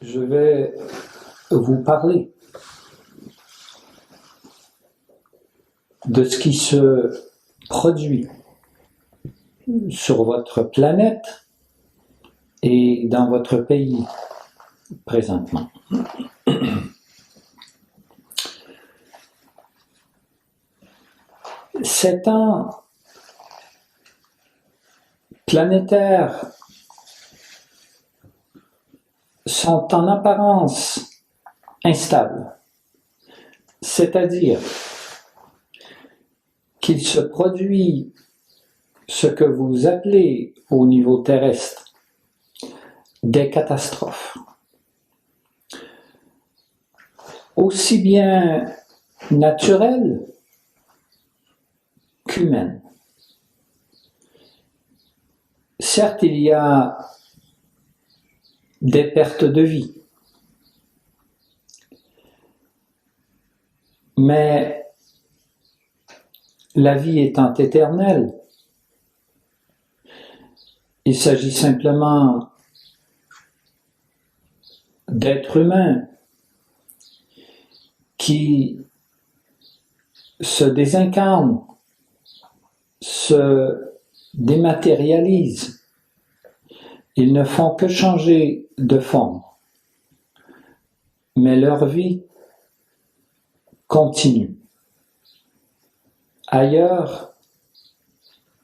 je vais vous parler de ce qui se produit sur votre planète et dans votre pays présentement. Ces temps planétaires sont en apparence instables, c'est-à-dire qu'il se produit ce que vous appelez au niveau terrestre des catastrophes, aussi bien naturelles qu'humaines. Certes, il y a des pertes de vie, mais la vie étant éternelle, il s'agit simplement d'êtres humains qui se désincarnent, se dématérialisent. Ils ne font que changer de forme, mais leur vie continue, ailleurs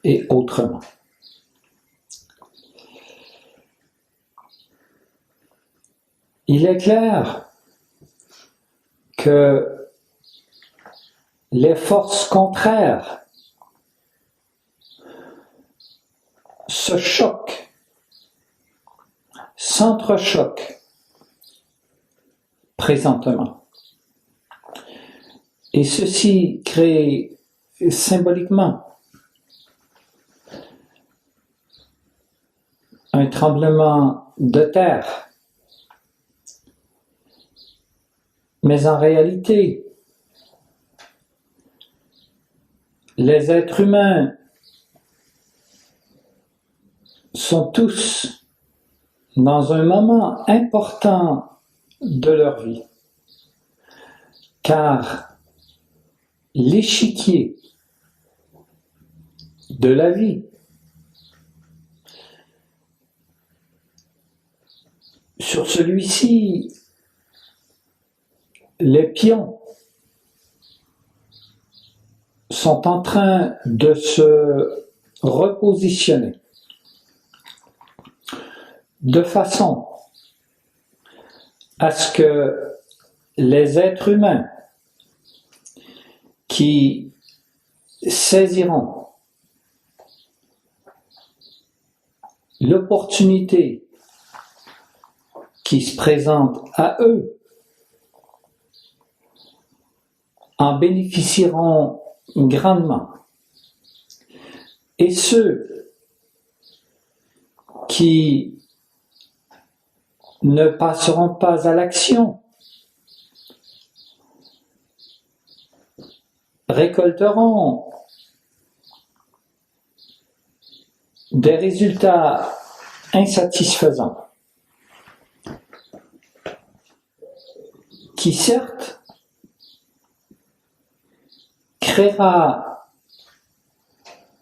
et autrement. Il est clair que les forces contraires se choquent, s'entrechoquent présentement. Et ceci crée symboliquement un tremblement de terre. Mais en réalité, les êtres humains sont tous dans un moment important de leur vie, car l'échiquier de la vie sur celui-ci, les pions sont en train de se repositionner de façon à ce que les êtres humains qui saisiront l'opportunité qui se présente à eux en bénéficieront grandement. Et ceux qui ne passeront pas à l'action récolteront des résultats insatisfaisants qui certes créera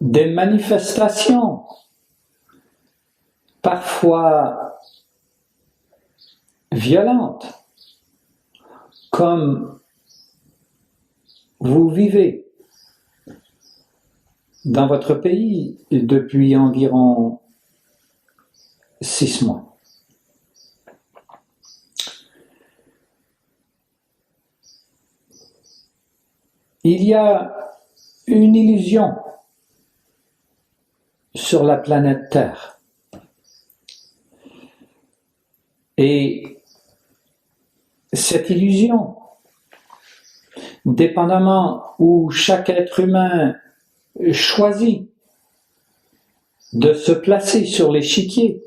des manifestations parfois violentes, comme vous vivez dans votre pays depuis environ 6 mois. Il y a une illusion sur la planète Terre. Et cette illusion, dépendamment où chaque être humain choisit de se placer sur l'échiquier,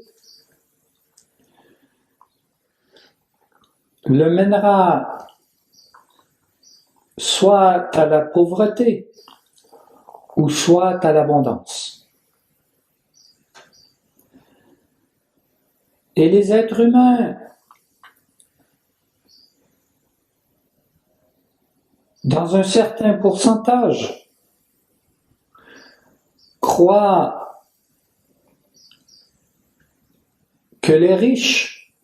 le mènera soit à la pauvreté ou soit à l'abondance. Et les êtres humains dans un certain pourcentage, croient que les riches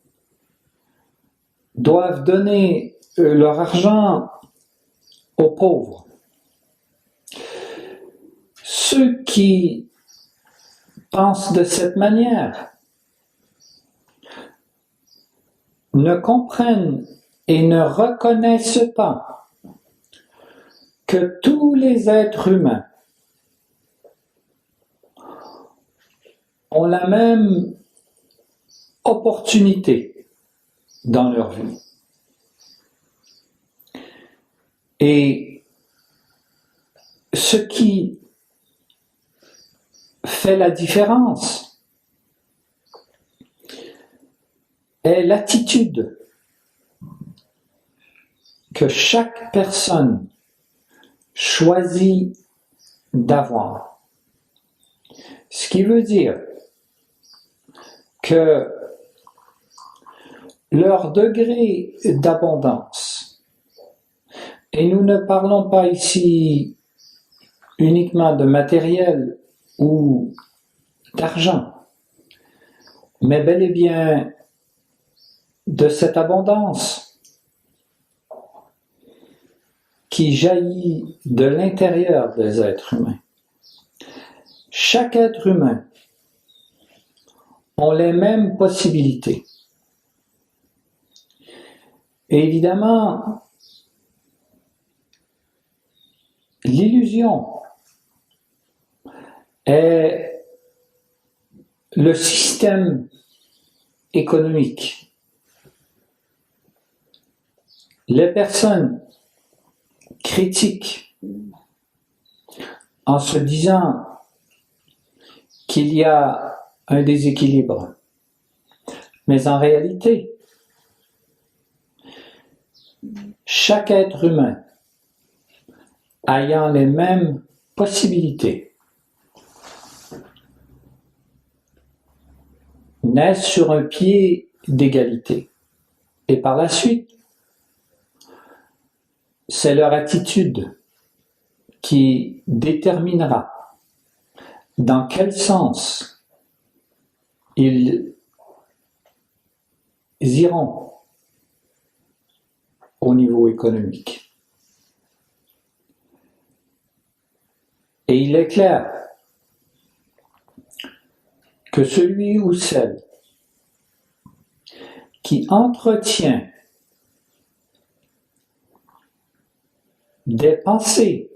doivent donner leur argent aux pauvres. Ceux qui pensent de cette manière ne comprennent et ne reconnaissent pas que tous les êtres humains ont la même opportunité dans leur vie. Et ce qui fait la différence est l'attitude que chaque personne choisit d'avoir. Ce qui veut dire que leur degré d'abondance, et nous ne parlons pas ici uniquement de matériel ou d'argent, mais bel et bien de cette abondance qui jaillit de l'intérieur des êtres humains. Chaque être humain a les mêmes possibilités. Et évidemment, l'illusion est le système économique. Les personnes critiquent en se disant qu'il y a un déséquilibre. Mais en réalité, chaque être humain ayant les mêmes possibilités naît sur un pied d'égalité. Et par la suite, c'est leur attitude qui déterminera dans quel sens ils iront au niveau économique. Et il est clair que celui ou celle qui entretient des pensées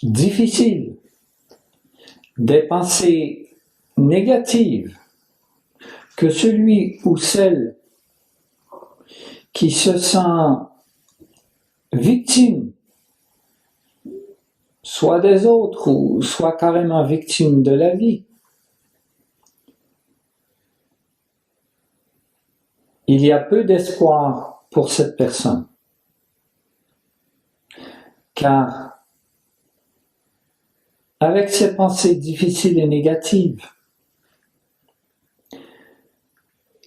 difficiles, des pensées négatives, que celui ou celle qui se sent victime, soit des autres ou soit carrément victime de la vie, il y a peu d'espoir pour cette personne. Car avec ces pensées difficiles et négatives,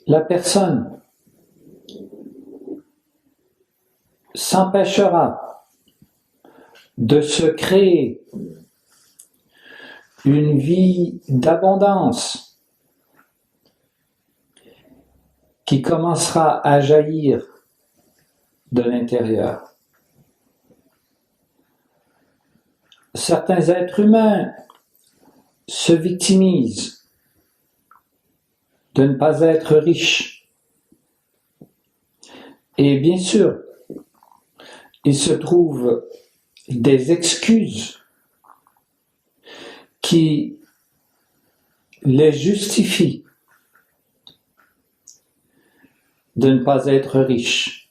la personne s'empêchera de se créer une vie d'abondance qui commencera à jaillir de l'intérieur. Certains êtres humains se victimisent de ne pas être riches. Et bien sûr, il se trouve des excuses qui les justifient de ne pas être riches.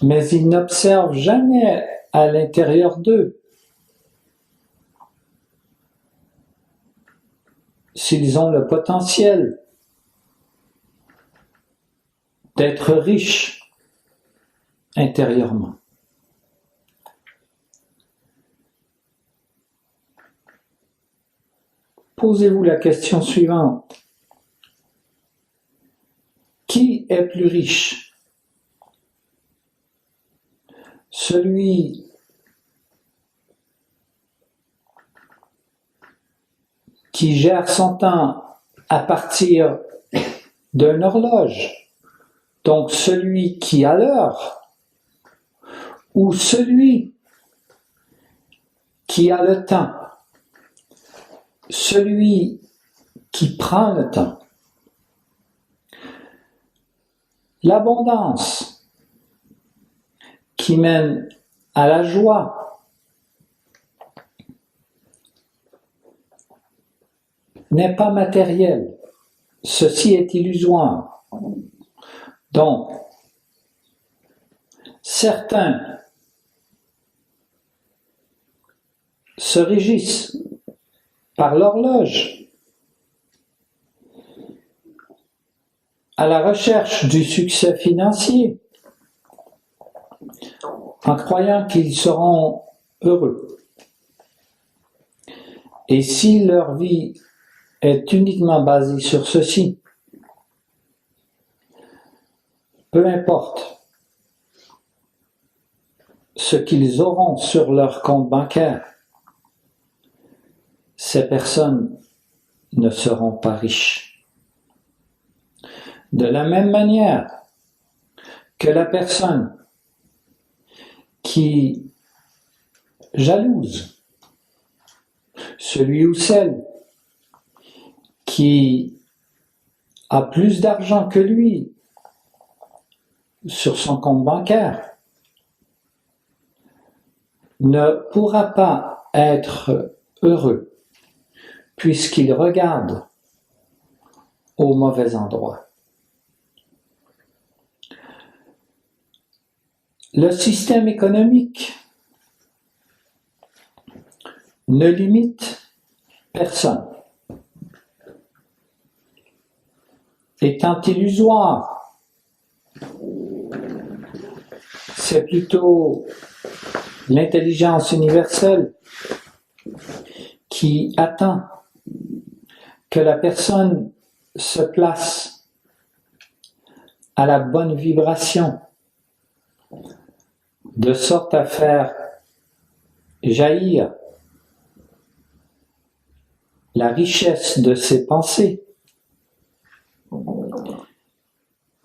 Mais ils n'observent jamais à l'intérieur d'eux s'ils ont le potentiel d'être riches intérieurement. Posez-vous la question suivante. est plus riche, celui qui gère son temps à partir d'une horloge, donc celui qui a l'heure, ou celui qui a le temps, celui qui prend le temps. L'abondance qui mène à la joie n'est pas matérielle. Ceci est illusoire. Donc, certains se régissent par l'horloge à la recherche du succès financier en croyant qu'ils seront heureux. Et si leur vie est uniquement basée sur ceci, peu importe ce qu'ils auront sur leur compte bancaire, ces personnes ne seront pas riches. De la même manière que la personne qui jalouse celui ou celle qui a plus d'argent que lui sur son compte bancaire ne pourra pas être heureux puisqu'il regarde au mauvais endroit. Le système économique ne limite personne. Étant illusoire, c'est plutôt l'intelligence universelle qui attend que la personne se place à la bonne vibration, de sorte à faire jaillir la richesse de ses pensées,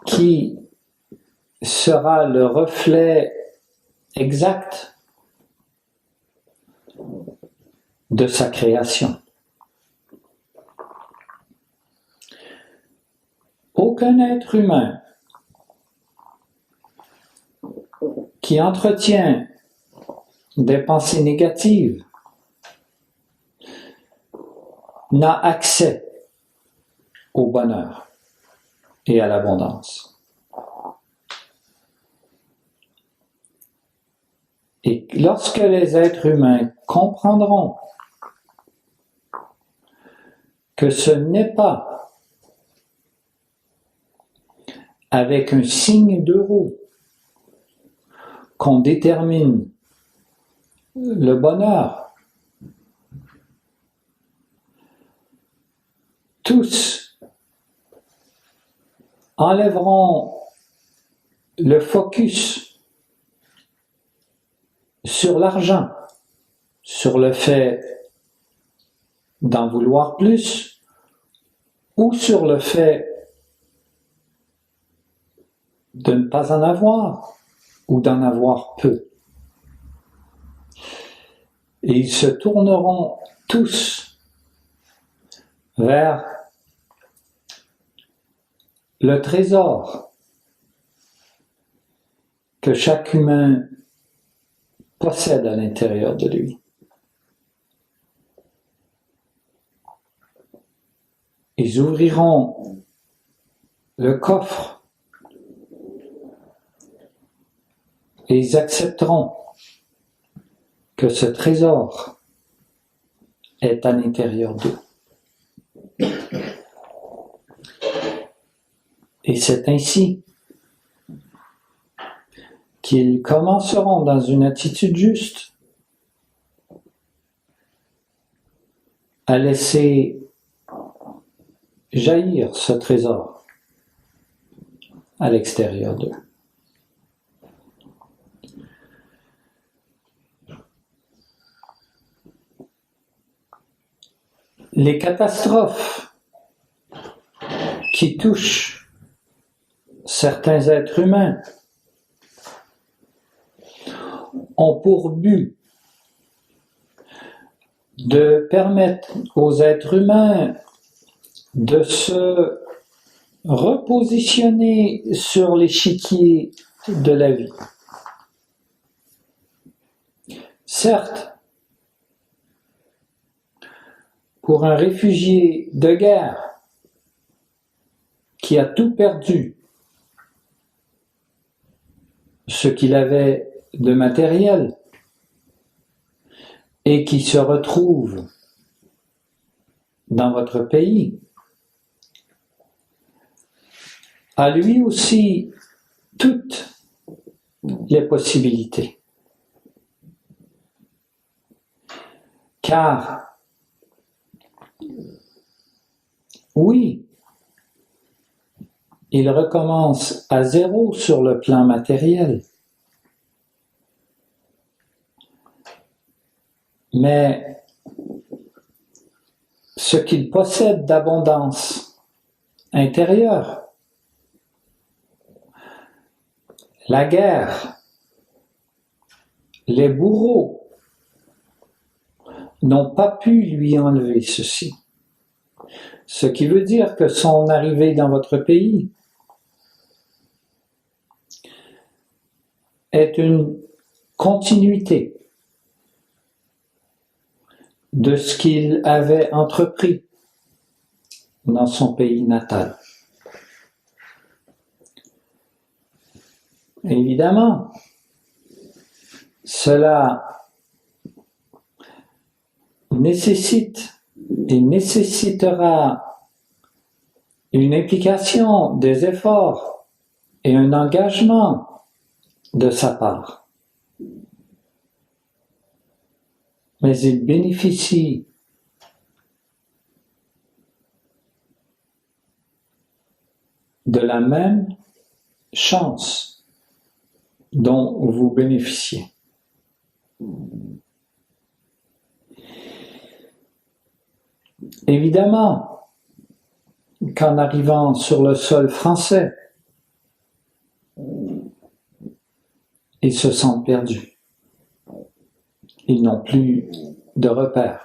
qui sera le reflet exact de sa création. Aucun être humain qui entretient des pensées négatives n'a accès au bonheur et à l'abondance. Et lorsque les êtres humains comprendront que ce n'est pas avec un signe d'euro qu'on détermine le bonheur, tous enlèveront le focus sur l'argent, sur le fait d'en vouloir plus ou sur le fait de ne pas en avoir ou d'en avoir peu. Et ils se tourneront tous vers le trésor que chaque humain possède à l'intérieur de lui. Ils ouvriront le coffre et ils accepteront que ce trésor est à l'intérieur d'eux. Et c'est ainsi qu'ils commenceront dans une attitude juste à laisser jaillir ce trésor à l'extérieur d'eux. Les catastrophes qui touchent certains êtres humains ont pour but de permettre aux êtres humains de se repositionner sur l'échiquier de la vie. Certes, pour un réfugié de guerre qui a tout perdu, ce qu'il avait de matériel, et qui se retrouve dans votre pays, a lui aussi toutes les possibilités. Car, oui, il recommence à zéro sur le plan matériel. Mais ce qu'il possède d'abondance intérieure, la guerre, les bourreaux n'ont pas pu lui enlever ceci. Ce qui veut dire que son arrivée dans votre pays est une continuité de ce qu'il avait entrepris dans son pays natal. Évidemment, cela nécessite et nécessitera une implication, des efforts et un engagement de sa part. Mais il bénéficie de la même chance dont vous bénéficiez. Évidemment qu'en arrivant sur le sol français, ils se sentent perdus. Ils n'ont plus de repères.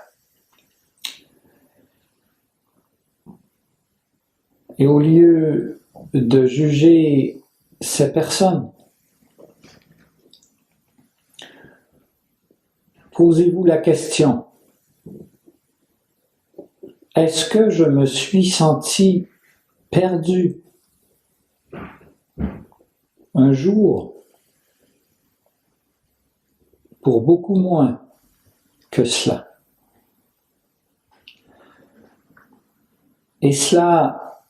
Et au lieu de juger ces personnes, posez-vous la question: est-ce que je me suis senti perdu un jour pour beaucoup moins que cela? Et cela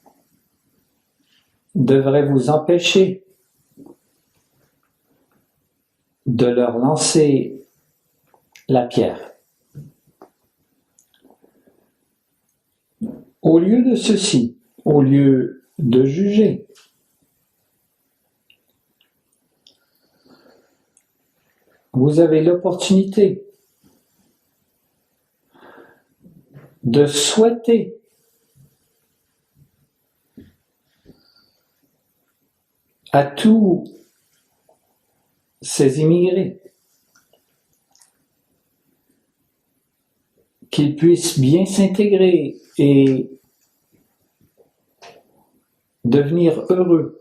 devrait vous empêcher de leur lancer la pierre. Au lieu de ceci, au lieu de juger, vous avez l'opportunité de souhaiter à tous ces immigrés qu'ils puissent bien s'intégrer et devenir heureux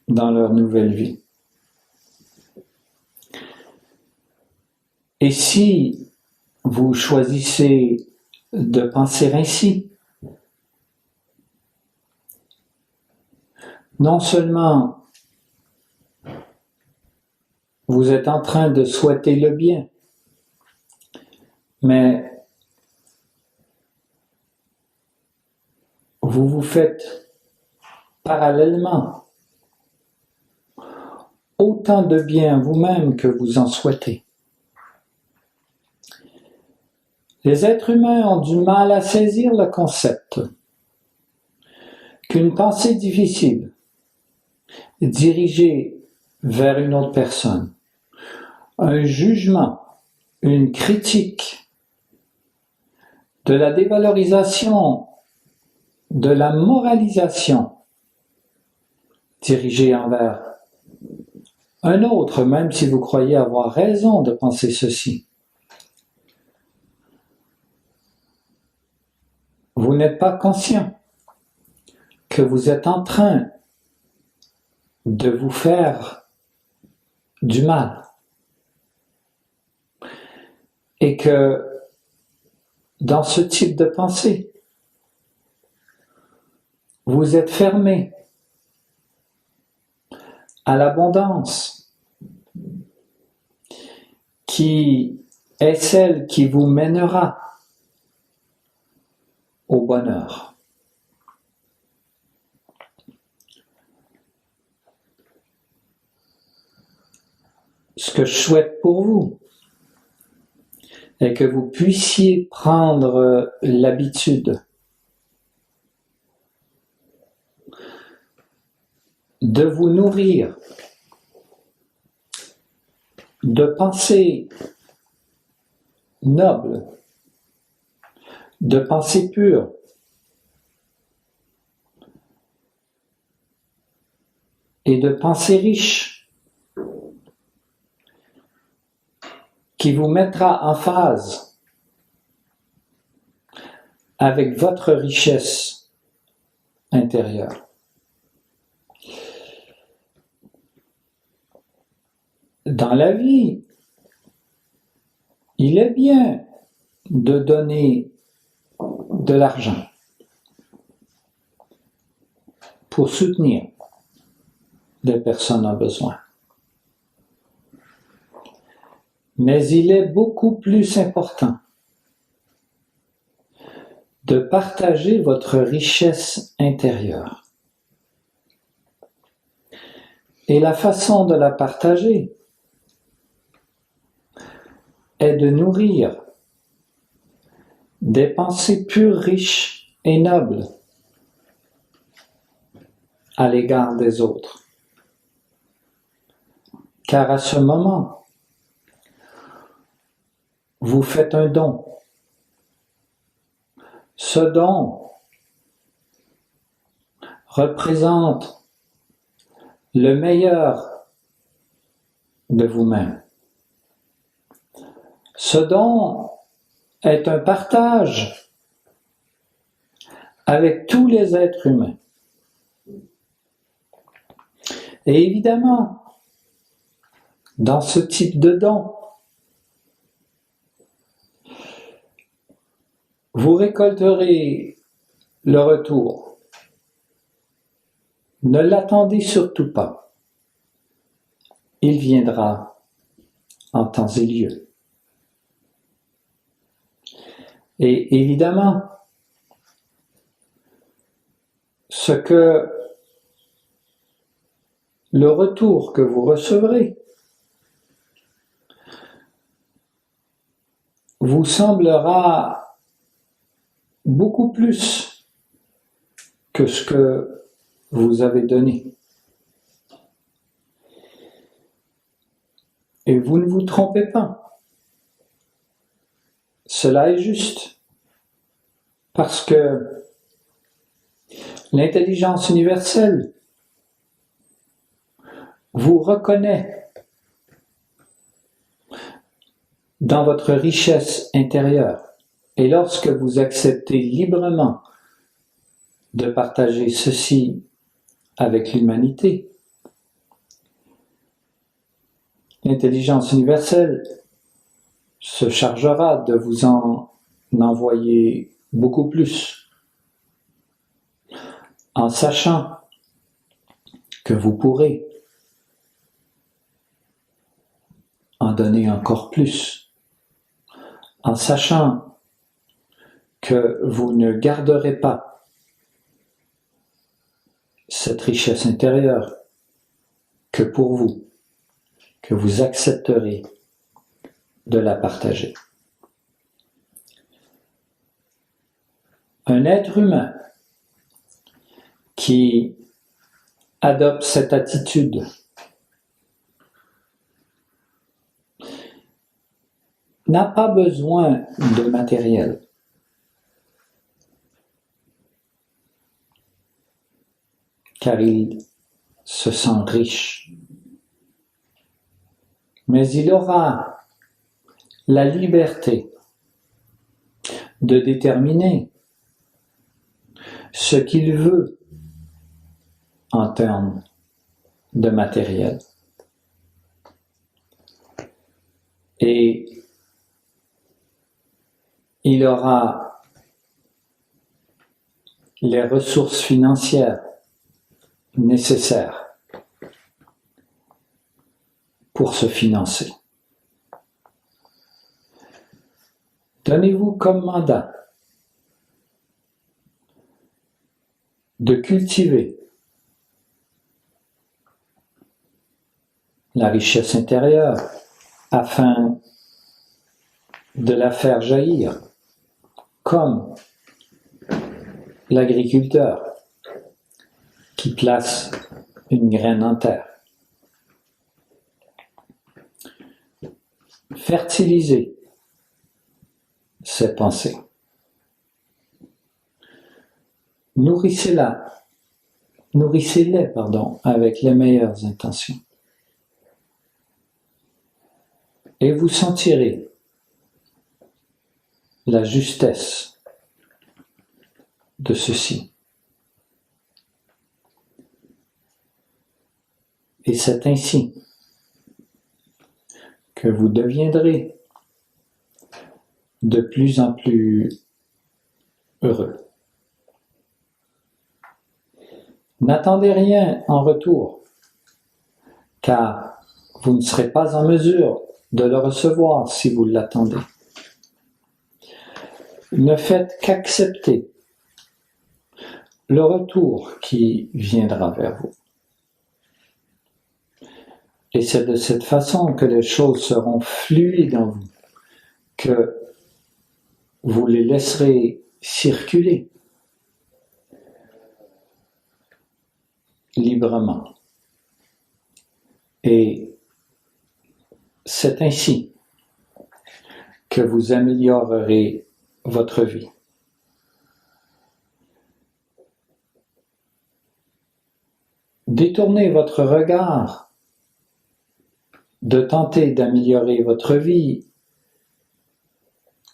dans leur nouvelle vie. Et si vous choisissez de penser ainsi, non seulement vous êtes en train de souhaiter le bien, mais vous vous faites parallèlement autant de bien vous-même que vous en souhaitez. Les êtres humains ont du mal à saisir le concept qu'une pensée difficile dirigé vers une autre personne, un jugement, une critique, de la dévalorisation, de la moralisation dirigée envers un autre, même si vous croyez avoir raison de penser ceci. Vous n'êtes pas conscient que vous êtes en train de vous faire du mal et que dans ce type de pensée, vous êtes fermé à l'abondance qui est celle qui vous mènera au bonheur. Ce que je souhaite pour vous est que vous puissiez prendre l'habitude de vous nourrir de pensées nobles, de pensées pures, et de pensées riches, qui vous mettra en phase avec votre richesse intérieure. Dans la vie, il est bien de donner de l'argent pour soutenir des personnes en besoin. Mais il est beaucoup plus important de partager votre richesse intérieure. Et la façon de la partager est de nourrir des pensées pures, riches et nobles à l'égard des autres. Car à ce moment, vous faites un don. Ce don représente le meilleur de vous-même. Ce don est un partage avec tous les êtres humains. Et évidemment, dans ce type de don, vous récolterez le retour. Ne l'attendez surtout pas. Il viendra en temps et lieu. Et évidemment, le retour que vous recevrez vous semblera beaucoup plus que ce que vous avez donné. Et vous ne vous trompez pas. Cela est juste. Parce que l'intelligence universelle vous reconnaît dans votre richesse intérieure. Et lorsque vous acceptez librement de partager ceci avec l'humanité, l'intelligence universelle se chargera de vous en envoyer beaucoup plus, en sachant que vous pourrez en donner encore plus, en sachant que vous ne garderez pas cette richesse intérieure que pour vous, que vous accepterez de la partager. Un être humain qui adopte cette attitude, n'a pas besoin de matériel. Car il se sent riche. Mais il aura la liberté de déterminer ce qu'il veut en termes de matériel. Et il aura les ressources financières nécessaires pour se financer. Donnez-vous comme mandat de cultiver la richesse intérieure afin de la faire jaillir, comme l'agriculteur qui place une graine en terre. Fertilisez ces pensées. Nourrissez-les, avec les meilleures intentions. Et vous sentirez la justesse de ceci. Et c'est ainsi que vous deviendrez de plus en plus heureux. N'attendez rien en retour, car vous ne serez pas en mesure de le recevoir si vous l'attendez. Ne faites qu'accepter le retour qui viendra vers vous. Et c'est de cette façon que les choses seront fluides en vous, que vous les laisserez circuler librement. Et c'est ainsi que vous améliorerez votre vie. Détournez votre regard de tenter d'améliorer votre vie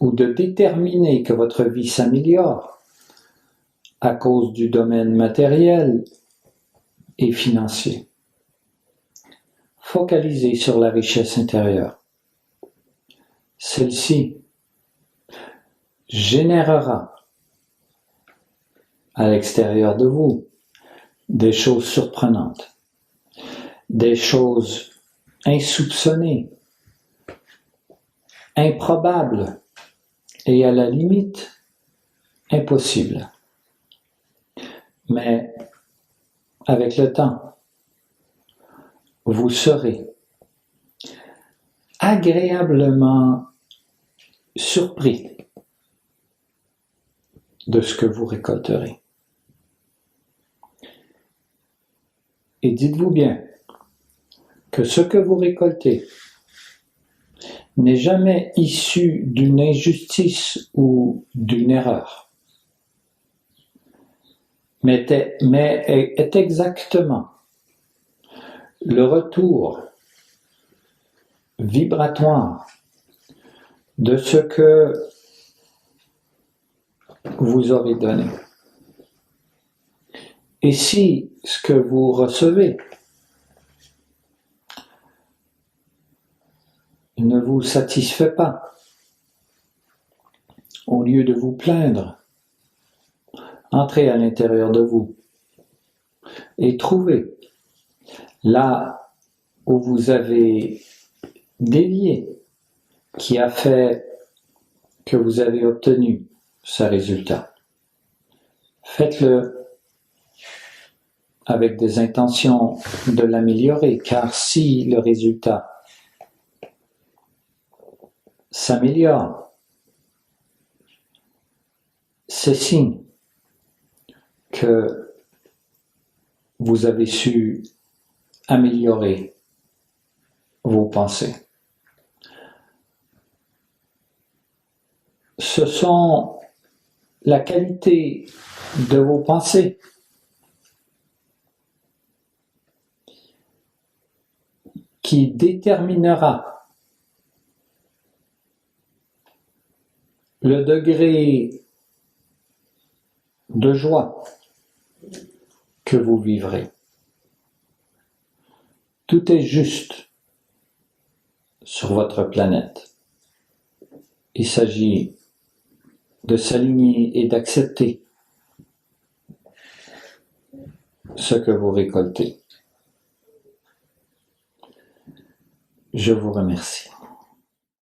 ou de déterminer que votre vie s'améliore à cause du domaine matériel et financier. Focalisez sur la richesse intérieure. Celle-ci générera à l'extérieur de vous des choses surprenantes, des choses insoupçonnées, improbables et à la limite impossibles. Mais avec le temps, vous serez agréablement surpris de ce que vous récolterez. Et dites-vous bien que ce que vous récoltez n'est jamais issu d'une injustice ou d'une erreur, mais est exactement le retour vibratoire de ce que vous aurez donné. Et si ce que vous recevez ne vous satisfait pas, au lieu de vous plaindre, entrez à l'intérieur de vous et trouvez là où vous avez dévié, qui a fait que vous avez obtenu ce résultat. Faites-le avec des intentions de l'améliorer, car si le résultat s'améliore, c'est signe que vous avez su améliorer vos pensées. Ce sont la qualité de vos pensées qui déterminera le degré de joie que vous vivrez. Tout est juste sur votre planète. Il s'agit de s'aligner et d'accepter ce que vous récoltez. Je vous remercie.